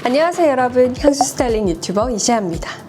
안녕하세요 여러분, 향수 스타일링 유튜버 이시아입니다.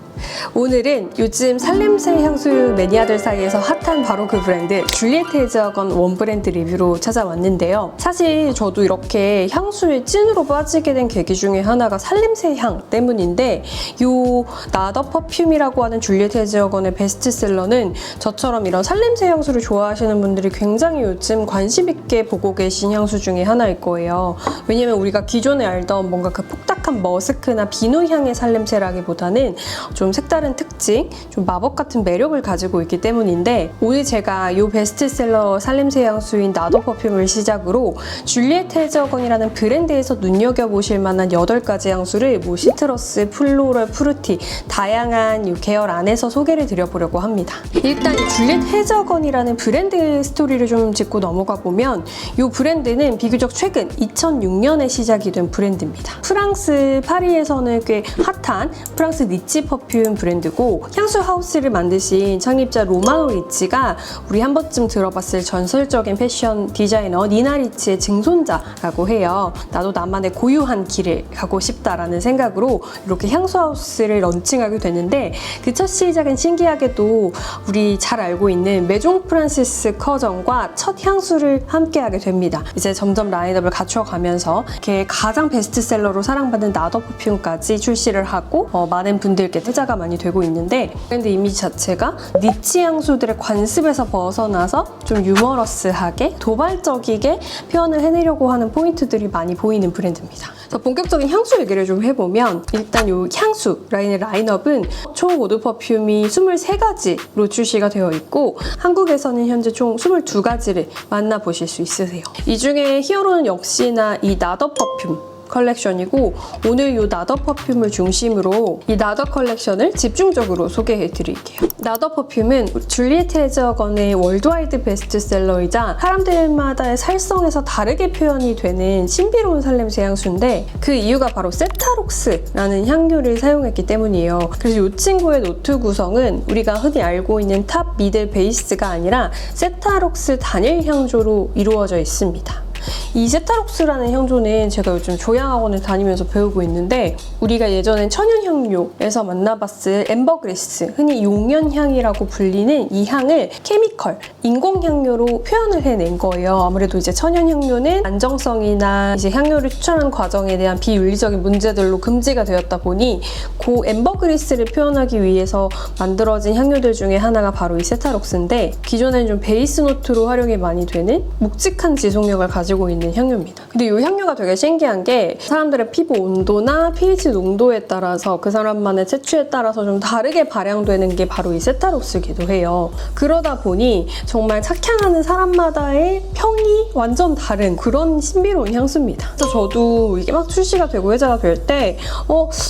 오늘은 요즘 살냄새 향수 매니아들 사이에서 핫한 바로 그 브랜드 줄리에트 헤즈하건 원 브랜드 리뷰로 찾아왔는데요. 사실 저도 이렇게 향수에 찐으로 빠지게 된 계기 중에 하나가 살냄새 향 때문인데, 요 나더 퍼퓸이라고 하는 줄리에트 헤즈하건의 베스트셀러는 저처럼 이런 살냄새 향수를 좋아하시는 분들이 굉장히 요즘 관심 있게 보고 계신 향수 중에 하나일 거예요. 왜냐면 우리가 기존에 알던 뭔가 그 폭닥한 머스크나 비누 향의 살냄새라기보다는 좀 색다른 특징, 좀 마법 같은 매력을 가지고 있기 때문인데, 오늘 제가 이 베스트셀러 살냄새 향수인 나더 퍼퓸을 시작으로 줄리에트 헤즈하건이라는 브랜드에서 눈여겨보실 만한 8가지 향수를 시트러스, 플로럴, 프루티 다양한 이 계열 안에서 소개를 드려보려고 합니다. 일단 이 줄리에트 헤즈하건이라는 브랜드 스토리를 좀 짚고 넘어가 보면, 이 브랜드는 비교적 최근 2006년에 시작이 된 브랜드입니다. 프랑스 파리에서는 꽤 핫한 프랑스 리치 퍼퓸 브랜드고, 향수 하우스를 만드신 창립자 로마노 리치가 우리 한 번쯤 들어봤을 전설적인 패션 디자이너 니나 리치의 증손자라고 해요. 나도 나만의 고유한 길을 가고 싶다라는 생각으로 이렇게 향수 하우스를 런칭하게 됐는데, 그 첫 시작은 신기하게도 우리 잘 알고 있는 메종 프란시스 커전과 첫 향수를 함께하게 됩니다. 이제 점점 라인업을 갖춰가면서 이렇게 가장 베스트셀러로 사랑받는 나더 퍼퓸까지 출시를 하고 많은 분들께 투자가 많이 되고 있는데, 브랜드 이미지 자체가 니치 향수들의 관습에서 벗어나서 좀 유머러스하게 도발적이게 표현을 해내려고 하는 포인트들이 많이 보이는 브랜드입니다. 그래서 본격적인 향수 얘기를 좀 해보면, 일단 이 향수 라인의 라인업은 총 오드 퍼퓸이 23가지로 출시가 되어 있고, 한국에서는 현재 총 22가지를 만나보실 수 있으세요. 이 중에 히어로는 역시나 이 나더 퍼퓸 컬렉션이고, 오늘 이 나더 퍼퓸을 중심으로 이 나더 컬렉션을 집중적으로 소개해 드릴게요. 나더 퍼퓸은 줄리에트 헤즈하건의 월드와이드 베스트셀러이자 사람들마다의 살성에서 다르게 표현이 되는 신비로운 살냄새 향수인데, 그 이유가 바로 세타록스라는 향료를 사용했기 때문이에요. 그래서 이 친구의 노트 구성은 우리가 흔히 알고 있는 탑, 미들, 베이스가 아니라 세타록스 단일 향조로 이루어져 있습니다. 이 세타록스라는 향조는 제가 요즘 조향학원을 다니면서 배우고 있는데, 우리가 예전엔 천연향료에서 만나봤을 앰버그리스, 흔히 용연향이라고 불리는 이 향을 케미컬, 인공향료로 표현을 해낸 거예요. 아무래도 이제 천연향료는 안정성이나 이제 향료를 추출하는 과정에 대한 비윤리적인 문제들로 금지가 되었다 보니, 그 앰버그리스를 표현하기 위해서 만들어진 향료들 중에 하나가 바로 이 세타록스인데, 기존에는 좀 베이스 노트로 활용이 많이 되는 묵직한 지속력을 가지고 있는 향료입니다. 근데 이 향료가 되게 신기한 게, 사람들의 피부 온도나 pH 농도에 따라서 그 사람만의 채취에 따라서 좀 다르게 발향되는 게 바로 이 세타록스이기도 해요. 그러다 보니 정말 착향하는 사람마다의 평이 완전 다른 그런 신비로운 향수입니다. 그래서 저도 이게 막 출시가 되고 회자가 될 때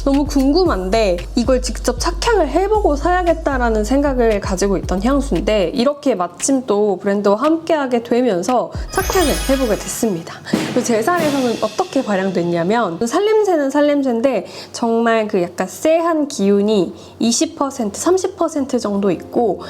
너무 궁금한데 이걸 직접 착향을 해보고 사야겠다라는 생각을 가지고 있던 향수인데, 이렇게 마침 또 브랜드와 함께하게 되면서 착향을 해보게 됐습니다. 제 살에서는 어떻게 발향됐냐면, 살냄새는 살냄새인데 정말 그 약간 쎄한 기운이 20%, 30% 정도 있고,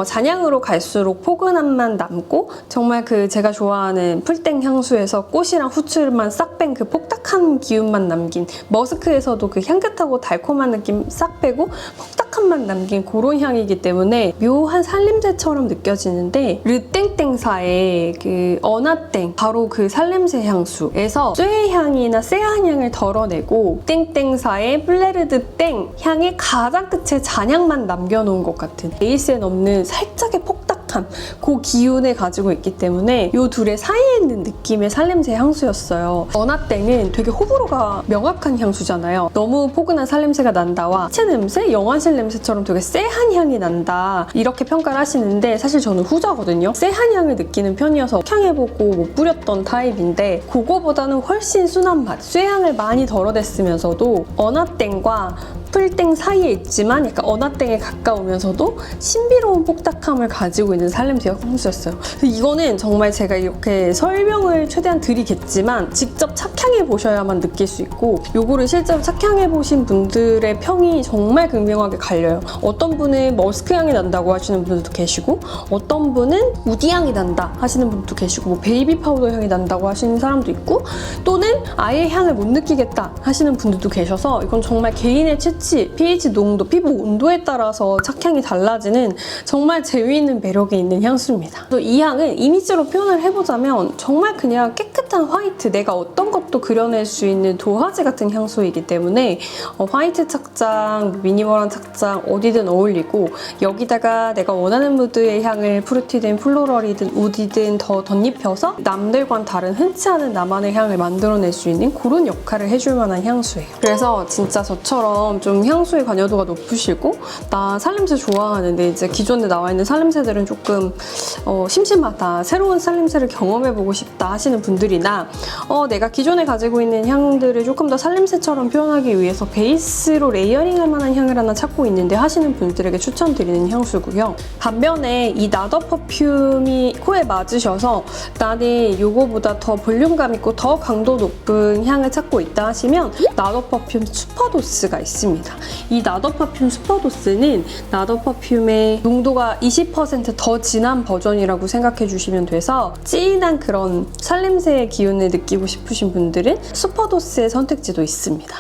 잔향으로 갈수록 포근함만 남고, 정말 그 제가 좋아하는 풀땡 향수에서 꽃이랑 후추만 싹 뺀 그 폭닥한 기운만 남긴, 머스크에서도 그 향긋하고 달콤한 느낌 싹 빼고 폭닥함만 남긴 그런 향이기 때문에 묘한 살냄새처럼 느껴지는데, 르땡땡사의 그 어나땡, 바로 그 살냄새 향수에서 쇠향이나 쎄한 향을 덜어내고, 땡땡사의 플레르드 땡 향의 가장 끝에 잔향만 남겨놓은 것 같은, 베이스에 없는 살짝의 폭닥함, 그 기운을 가지고 있기 때문에 이 둘의 사이에 있는 느낌의 살냄새 향수였어요. 어나땡은 되게 호불호가 명확한 향수잖아요. 너무 포근한 살냄새가 난다와 시체 냄새, 영화실 냄새처럼 되게 쎄한 향이 난다, 이렇게 평가를 하시는데, 사실 저는 후자거든요. 쎄한 향을 느끼는 편이어서 향해보고 못 뿌렸던 타입인데, 그거보다는 훨씬 순한 맛, 쇠향을 많이 덜어냈으면서도 어나땡과 풀땡 사이에 있지만 약간 언화땡에 가까우면서도 신비로운 뽁닥함을 가지고 있는 살냄새 향수였어요. 이거는 정말 제가 이렇게 설명을 최대한 드리겠지만 직접 착향해 보셔야만 느낄 수 있고, 요거를 실제로 착향해 보신 분들의 평이 정말 극명하게 갈려요. 어떤 분은 머스크 향이 난다고 하시는 분들도 계시고, 어떤 분은 우디 향이 난다 하시는 분도 계시고, 뭐 베이비 파우더 향이 난다고 하시는 사람도 있고, 또는 아예 향을 못 느끼겠다 하시는 분들도 계셔서 이건 정말 개인의 채취, pH 농도, 피부 온도에 따라서 착향이 달라지는 정말 재미있는 매력이 있는 향수입니다. 또 이 향은 이미지로 표현을 해보자면 정말 그냥 깨끗한 화이트, 내가 어떤 것도 그려낼 수 있는 도화지 같은 향수이기 때문에 화이트 착장, 미니멀한 착장 어디든 어울리고, 여기다가 내가 원하는 무드의 향을 프루티든 플로럴이든 우디든 더 덧입혀서 남들과는 다른 흔치 않은 나만의 향을 만들어낼 수 있는 그런 역할을 해줄 만한 향수예요. 그래서 진짜 저처럼 좀 향수의 관여도가 높으시고, 나 살냄새 좋아하는데 이제 기존에 나와 있는 살냄새들은 조금 심심하다, 새로운 살냄새를 경험해보고 싶다 하시는 분들이나, 내가 기존에 가지고 있는 향들을 조금 더 살냄새처럼 표현하기 위해서 베이스로 레이어링할 만한 향을 하나 찾고 있는데 하시는 분들에게 추천드리는 향수고요. 반면에 이 나더 퍼퓸이 코에 맞으셔서 나는 요거보다 더 볼륨감 있고 더 강도 높은 향을 찾고 있다 하시면 나더 퍼퓸 슈퍼도스가 있습니다. 이 나더 퍼퓸 슈퍼도스는 나더 퍼퓸의 농도가 20%더 진한 버전이라고 생각해 주시면 돼서, 진한 그런 살냄새의 기운을 느끼고 싶으신 분들은 슈퍼도스의 선택지도 있습니다.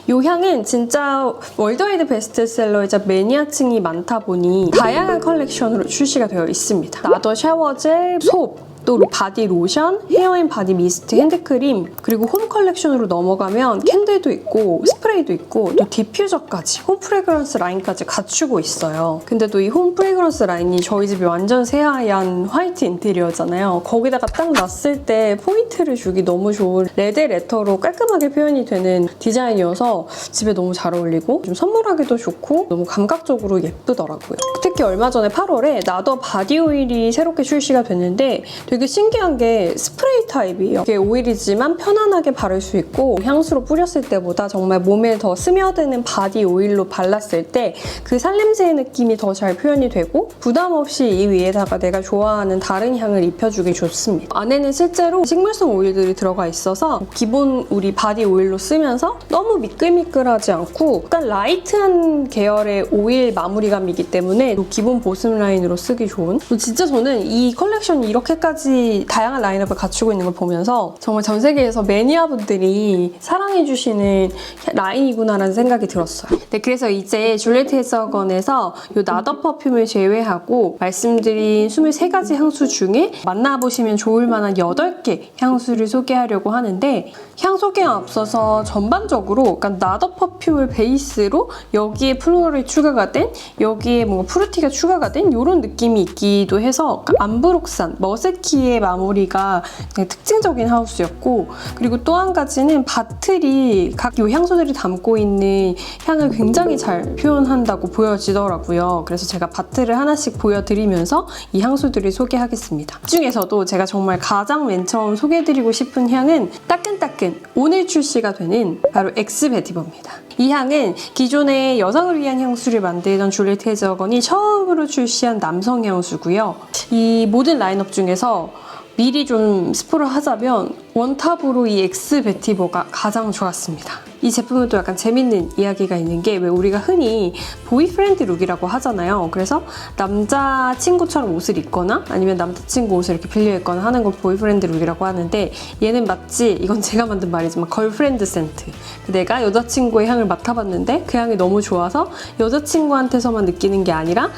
이 향은 진짜 월드와이드 베스트셀러이자 매니아층이 많다 보니 다양한 컬렉션으로 출시가 되어 있습니다. 나더 샤워젤, 솝, 또 바디 로션, 헤어 앤 바디 미스트, 핸드크림, 그리고 홈 컬렉션으로 넘어가면 캔들도 있고 스프레이도 있고 또 디퓨저까지, 홈 프레그런스 라인까지 갖추고 있어요. 근데 또 이 홈 프레그런스 라인이 저희 집이 완전 새하얀 화이트 인테리어잖아요. 거기다가 딱 놨을 때 포인트를 주기 너무 좋은 레드 레터로 깔끔하게 표현이 되는 디자인이어서 집에 너무 잘 어울리고 좀 선물하기도 좋고 너무 감각적으로 예쁘더라고요. 특히 얼마 전에 8월에 나더 바디 오일이 새롭게 출시가 됐는데 되게 신기한 게 스프레이 타입이에요. 이게 오일이지만 편안하게 바를 수 있고, 향수로 뿌렸을 때보다 정말 몸에 더 스며드는 바디 오일로 발랐을 때 그 살냄새의 느낌이 더 잘 표현이 되고, 부담 없이 이 위에다가 내가 좋아하는 다른 향을 입혀주기 좋습니다. 안에는 실제로 식물성 오일들이 들어가 있어서 기본 우리 바디 오일로 쓰면서 너무 미끌미끌하지 않고 약간 라이트한 계열의 오일 마무리감이기 때문에 기본 보습 라인으로 쓰기 좋은, 진짜 저는 이 컬렉션이 이렇게까지 다양한 라인업을 갖추고 있는 걸 보면서 정말 전 세계에서 매니아분들이 사랑해주시는 라인이구나라는 생각이 들었어요. 네, 그래서 이제 줄리엣 헤저건에서 이 나더 퍼퓸을 제외하고 말씀드린 23가지 향수 중에 만나보시면 좋을 만한 8개 향수를 소개하려고 하는데, 향 소개에 앞서서 전반적으로 약간 나더 퍼퓸을 베이스로 여기에 플로럴이 추가가 된, 여기에 뭔가 프루티가 추가가 된 이런 느낌이 있기도 해서 암브록산, 머스키의 마무리가 특징적인 하우스였고, 그리고 또 한 가지는 바틀이 각 이 향수들이 담고 있는 향을 굉장히 잘 표현한다고 보여지더라고요. 그래서 제가 바틀을 하나씩 보여드리면서 이 향수들을 소개하겠습니다. 그 중에서도 제가 정말 가장 맨 처음 소개해드리고 싶은 향은 따끈따끈 오늘 출시가 되는 바로 엑스 베티버입니다. 이 향은 기존에 여성을 위한 향수를 만들던 줄리엣 헤저건이 처음으로 출시한 남성 향수고요. 이 모든 라인업 중에서 미리 좀 스포를 하자면 원탑으로 이 엑스 베티버가 가장 좋았습니다. 이 제품은 또 약간 재밌는 이야기가 있는 게, 왜 우리가 흔히 보이프렌드 룩이라고 하잖아요. 그래서 남자친구처럼 옷을 입거나 아니면 남자친구 옷을 이렇게 빌려 입거나 하는 걸 보이프렌드 룩이라고 하는데, 얘는 마치, 이건 제가 만든 말이지만 걸프렌드 센트. 내가 여자친구의 향을 맡아봤는데 그 향이 너무 좋아서 여자친구한테서만 느끼는 게 아니라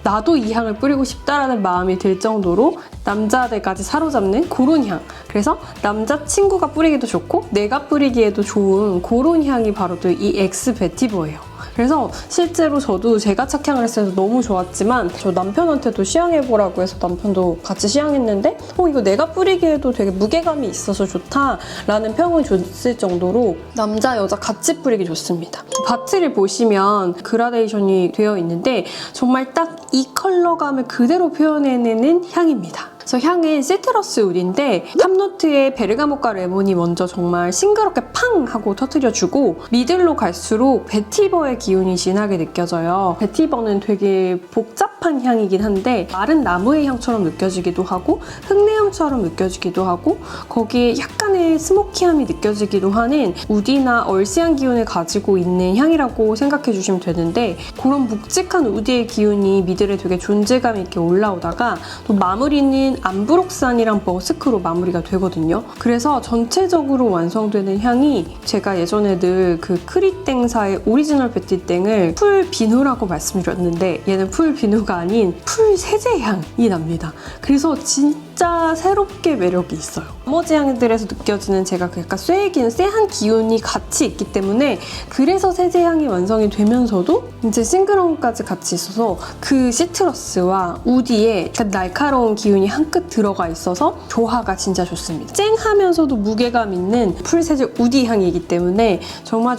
나도 이 향을 뿌리고 싶다라는 마음이 들 정도로 남자들까지 사로잡는 그런 향. 그래서 남자친구가 뿌리기도 좋고 내가 뿌리기에도 좋은 그런 향이 바로 또 이 엑스 베티버예요. 그래서 실제로 저도 제가 착향을 했을 때 너무 좋았지만, 저 남편한테도 시향해보라고 해서 남편도 같이 시향했는데 이거 내가 뿌리기에도 되게 무게감이 있어서 좋다라는 평을 줬을 정도로 남자, 여자 같이 뿌리기 좋습니다. 바틀을 보시면 그라데이션이 되어 있는데 정말 딱 이 컬러감을 그대로 표현해내는 향입니다. 그래서 향은 시트러스 우드인데 탑노트에 베르가못과 레몬이 먼저 정말 싱그럽게 팡 하고 터뜨려주고 미들로 갈수록 베티버의 기운이 진하게 느껴져요. 베티버는 되게 복잡한 향이긴 한데 마른 나무의 향처럼 느껴지기도 하고 흙내향처럼 느껴지기도 하고 거기에 약간의 스모키함이 느껴지기도 하는 우디나 얼씨한 기운을 가지고 있는 향이라고 생각해 주시면 되는데 그런 묵직한 우디의 기운이 미들에 되게 존재감 있게 올라오다가 또 마무리는 암브록산이랑 머스크로 마무리가 되거든요. 그래서 전체적으로 완성되는 향이 제가 예전에 늘 그 크리땡사의 오리지널 베티땡을 풀 비누라고 말씀드렸는데 얘는 풀 비누가 아닌 풀 세제 향이 납니다. 그래서 진짜 새롭게 매력이 있어요. 나머지 향들에서 느껴지는 제가 그 약간 쎄한 기운이 같이 있기 때문에 그래서 세제 향이 완성이 되면서도 이제 싱그러움까지 같이 있어서 그 시트러스와 우디에 날카로운 기운이 한끗 들어가 있어서 조화가 진짜 좋습니다. 쨍하면서도 무게감 있는 풀세제 우디 향이기 때문에 정말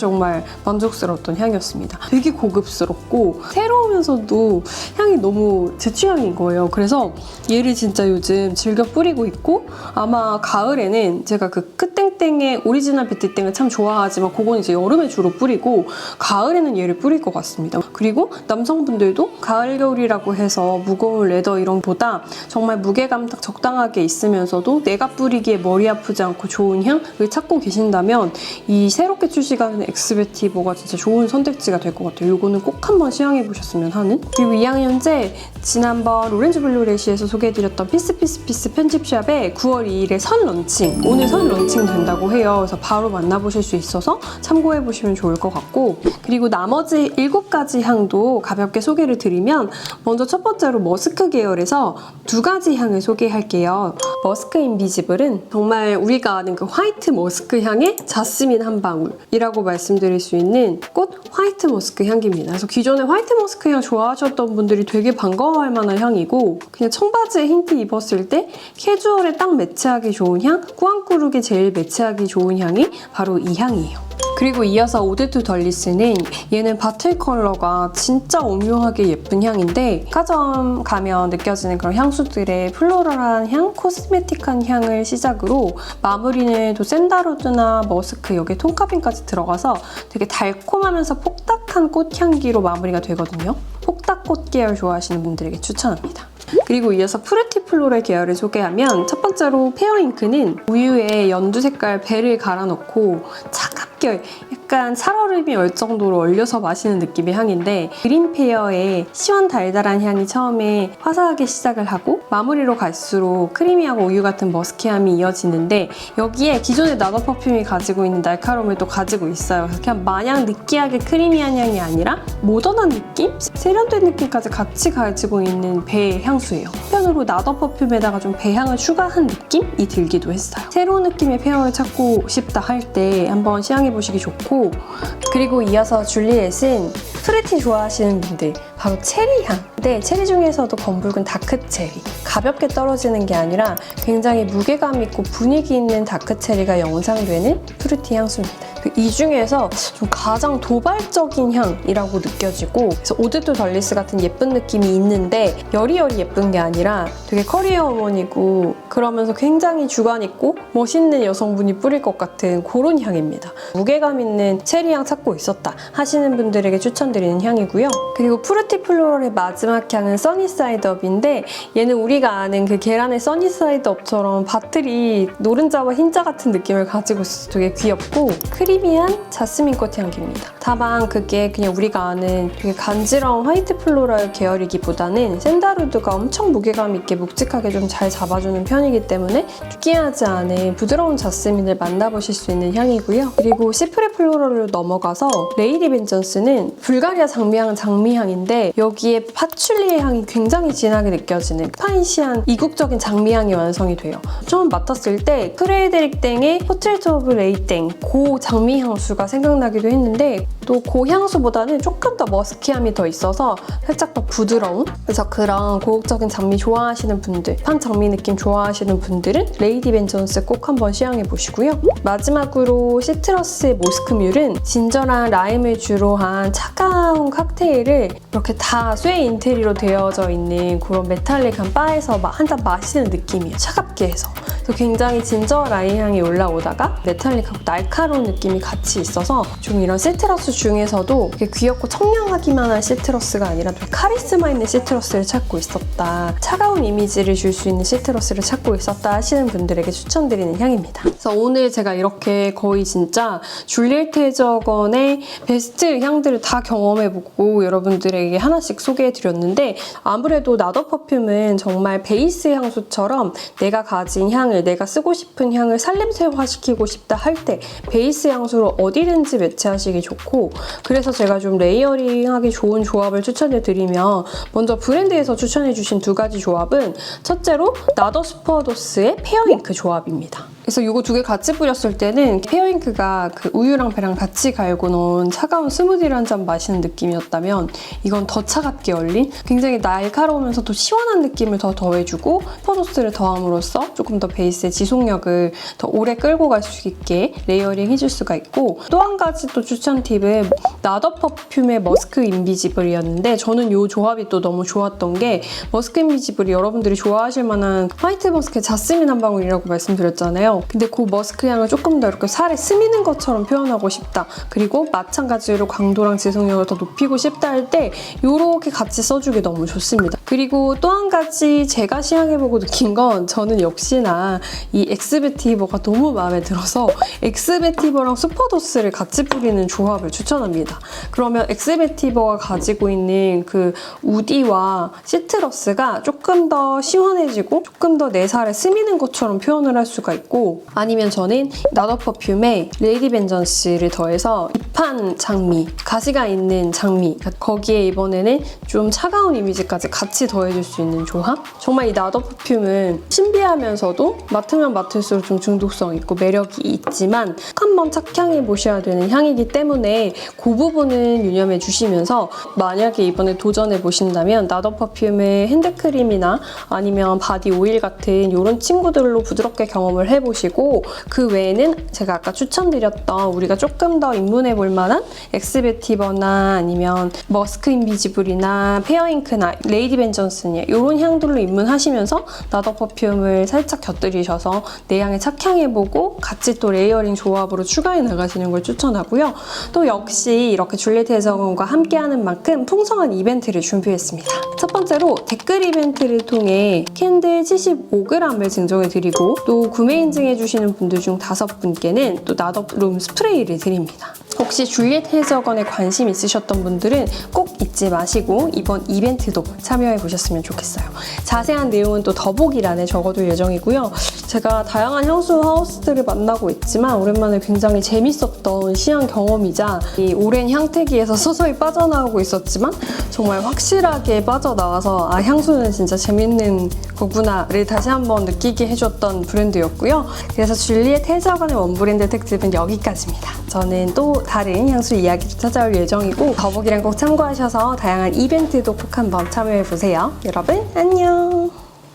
만족스러웠던 향이었습니다. 되게 고급스럽고 새로우면서도 향이 너무 제 취향인 거예요. 그래서 얘를 진짜 요즘 즐겨 뿌리고 있고 아마 가을에는 제가 그 크땡땡의 오리지널 베티땡을 참 좋아하지만 그건 이제 여름에 주로 뿌리고 가을에는 얘를 뿌릴 것 같습니다. 그리고 남성분들도 가을 겨울이라고 해서 무거운 레더 이런 보다 정말 무게감 딱 적당하게 있으면서도 내가 뿌리기에 머리 아프지 않고 좋은 향을 찾고 계신다면 이 새롭게 출시가는 엑스베티버가 진짜 좋은 선택지가 될 것 같아요. 이거는 꼭 한번 시향해보셨으면 하는. 그리고 2학년제 지난번 오렌지 블루 레시에서 소개해드렸던 피스 편집샵에 9월 2일에 선 런칭, 오늘 선 런칭 된다고 해요. 그래서 바로 만나보실 수 있어서 참고해보시면 좋을 것 같고 그리고 나머지 7가지 향도 가볍게 소개를 드리면 먼저 첫 번째로 머스크 계열에서 2가지 향을 소개할게요. 머스크 인비지블은 정말 우리가 아는 그 화이트 머스크 향의 자스민 한 방울이라고 말씀드릴 수 있는 꽃 화이트 머스크 향기입니다. 그래서 기존에 화이트 머스크 향 좋아하셨던 분들이 되게 반가워할 만한 향이고 그냥 청바지에 흰 티 입었을 때 캐주얼에 딱 매치하기 좋은 향, 꾸안꾸룩에 제일 매치하기 좋은 향이 바로 이 향이에요. 그리고 이어서 오드투 덜리스는 얘는 바틀 컬러가 진짜 오묘하게 예쁜 향인데 백화점 가면 느껴지는 그런 향수들의 플로럴한 향, 코스메틱한 향을 시작으로 마무리는 또 샌다로드나 머스크 여기에 톤카빈까지 들어가서 되게 달콤하면서 폭닥한 꽃향기로 마무리가 되거든요. 폭닥꽃 계열 좋아하시는 분들에게 추천합니다. 그리고 이어서 프루티 플로럴 계열을 소개하면 첫 번째로 페어잉크는 우유에 연두 색깔 벨을 갈아 넣고 차갑게 약간 살얼음이 얼 정도로 얼려서 마시는 느낌의 향인데 그린 페어의 시원달달한 향이 처음에 화사하게 시작을 하고 마무리로 갈수록 크리미하고 우유 같은 머스키함이 이어지는데 여기에 기존의 나더 퍼퓸이 가지고 있는 날카로움을 또 가지고 있어요. 그래서 그냥 마냥 느끼하게 크리미한 향이 아니라 모던한 느낌? 세련된 느낌까지 같이 가지고 있는 배 향수예요. 한편으로 나더 퍼퓸에다가 좀 배향을 추가한 느낌이 들기도 했어요. 새로운 느낌의 페어를 찾고 싶다 할 때 한번 시향해보시기 좋고 그리고 이어서 줄리엣은 프루티 좋아하시는 분들 바로 체리향. 근데 체리 중에서도 검붉은 다크체리. 가볍게 떨어지는 게 아니라 굉장히 무게감 있고 분위기 있는 다크체리가 연상되는 프루티 향수입니다. 이 중에서 좀 가장 도발적인 향이라고 느껴지고 그래서 오드투 덜리스 같은 예쁜 느낌이 있는데 여리여리 예쁜 게 아니라 되게 커리어 어머니고 그러면서 굉장히 주관 있고 멋있는 여성분이 뿌릴 것 같은 그런 향입니다. 무게감 있는 체리향 찾고 있었다 하시는 분들에게 추천드리는 향이고요. 그리고 프루티 플로럴의 마지막 향은 써니사이드업인데 얘는 우리가 아는 그 계란의 써니사이드업처럼 바틀이 노른자와 흰자 같은 느낌을 가지고 있어서 되게 귀엽고 크리미한 자스민꽃 향기입니다. 다만 그게 그냥 우리가 아는 되게 간지러운 화이트 플로럴 계열이기보다는 샌다루드가 엄청 무게감 있게 묵직하게 좀 잘 잡아주는 편이기 때문에 느끼하지 않은 부드러운 자스민을 만나보실 수 있는 향이고요. 그리고 시프레 플로럴로 넘어가서 레이디 벤전스는 불가리아 장미향은 장미향인데 여기에 파출리의 향이 굉장히 진하게 느껴지는 파이시한 이국적인 장미향이 완성이 돼요. 처음 맡았을 때 프레데릭 땡의 포트레이트 오브 레이 땡 그 장미 향수가 생각나기도 했는데 또 고향수보다는 조금 더 머스키함이 더 있어서 살짝 더 부드러운, 그래서 그런 고혹적인 장미 좋아하시는 분들, 판 장미 느낌 좋아하시는 분들은 레이디 벤전스 꼭 한번 시향해 보시고요. 마지막으로 시트러스의 모스크뮬은 진저랑 라임을 주로 한 차가운 칵테일을 이렇게 다 쇠 인테리어로 되어져 있는 그런 메탈릭한 바에서 한 잔 마시는 느낌이에요. 차갑게 해서. 그래서 굉장히 진저 라임 향이 올라오다가 메탈릭하고 날카로운 느낌이 같이 있어서 좀 이런 시트러스 중에서도 귀엽고 청량하기만 한 시트러스가 아니라 좀 카리스마 있는 시트러스를 찾고 있었다. 차가운 이미지를 줄 수 있는 시트러스를 찾고 있었다 하시는 분들에게 추천드리는 향입니다. 그래서 오늘 제가 이렇게 거의 진짜 줄리에트 해저건의 베스트 향들을 다 경험해보고 여러분들에게 하나씩 소개해드렸는데 아무래도 나더 퍼퓸은 정말 베이스 향수처럼 내가 가진 향을, 내가 쓰고 싶은 향을 살림새화시키고 싶다 할 때 베이스 향수로 어디든지 매치하시기 좋고, 그래서 제가 좀 레이어링하기 좋은 조합을 추천해드리면 먼저 브랜드에서 추천해주신 두 가지 조합은 첫째로 나더 슈퍼도스의 페어잉크 조합입니다. 그래서 이거 두 개 같이 뿌렸을 때는 페어잉크가 그 우유랑 배랑 같이 갈고 넣은 차가운 스무디를 한 잔 마시는 느낌이었다면 이건 더 차갑게 얼린 굉장히 날카로우면서도 시원한 느낌을 더 더해주고 슈퍼도스를 더함으로써 조금 더 베이스의 지속력을 더 오래 끌고 갈 수 있게 레이어링 해줄 수가 있고, 또 한 가지 또 추천 팁은 나더 퍼퓸의 머스크 인비지블이었는데 저는 이 조합이 또 너무 좋았던 게 머스크 인비지블이 여러분들이 좋아하실 만한 화이트 머스크의 자스민 한 방울이라고 말씀드렸잖아요. 근데 그 머스크 향을 조금 더 이렇게 살에 스미는 것처럼 표현하고 싶다. 그리고 마찬가지로 강도랑 지속력을 더 높이고 싶다 할 때 이렇게 같이 써주기 너무 좋습니다. 그리고 또 한 가지 제가 시향해보고 느낀 건 저는 역시나 이 엑스베티버가 너무 마음에 들어서 엑스베티버랑 슈퍼도스를 같이 뿌리는 조합을 추천합니다. 그러면 엑스베티버가 가지고 있는 그 우디와 시트러스가 조금 더 시원해지고 조금 더 내 살에 스미는 것처럼 표현을 할 수가 있고, 아니면 저는 나더 퍼퓸에 레이디 벤전스를 더해서 잎한 장미, 가시가 있는 장미, 거기에 이번에는 좀 차가운 이미지까지 같이 더해줄 수 있는 조합? 정말 이 나더 퍼퓸은 신비하면서도 맡으면 맡을수록 좀 중독성 있고 매력이 있지만 꼭 한번 착향해 보셔야 되는 향이기 때문에 그 부분은 유념해 주시면서 만약에 이번에 도전해 보신다면 나더 퍼퓸의 핸드크림이나 아니면 바디 오일 같은 이런 친구들로 부드럽게 경험을 해보시고, 그 외에는 제가 아까 추천드렸던 우리가 조금 더 입문해 볼 만한 엑스베티버나 아니면 머스크 인비지블이나 페어잉크나 레이디 벤전스니 이런 향들로 입문하시면서 나더 퍼퓸을 살짝 곁들이셔서 내 향에 착향해보고 같이 또 레이어링 조합으로 추가해 나가시는 걸 추천하고요. 또 역시 이렇게 줄리에트 해저건과 함께하는 만큼 풍성한 이벤트를 준비했습니다. 첫 번째로 댓글 이벤트를 통해 캔들 75g을 증정해드리고, 또 구매 인증해주시는 분들 중 5분께는 또 나더룸 스프레이를 드립니다. 혹시 줄리에트 해저건에 관심 있으셨던 분들은 꼭 잊지 마시고 이번 이벤트도 참여해보셨으면 좋겠어요. 자세한 내용은 또 더보기란에 적어둘 예정이고요. 제가 다양한 향수 하우스들을 만나고 있지만 오랜만에 굉장히 재밌었던 시향 경험이자 이 오랜 향태기에서 서서히 빠져나오고 있었지만 정말 확실하게 빠져나와서 아, 향수는 진짜 재밌는 거구나를 다시 한번 느끼게 해줬던 브랜드였고요. 그래서 줄리에트 해저건의 원브랜드 특집은 여기까지입니다. 저는 또 다른 향수 이야기도 찾아올 예정이고 더보기란 꼭 참고하셔서 다양한 이벤트도 꼭 한번 참여해보세요. 여러분 안녕!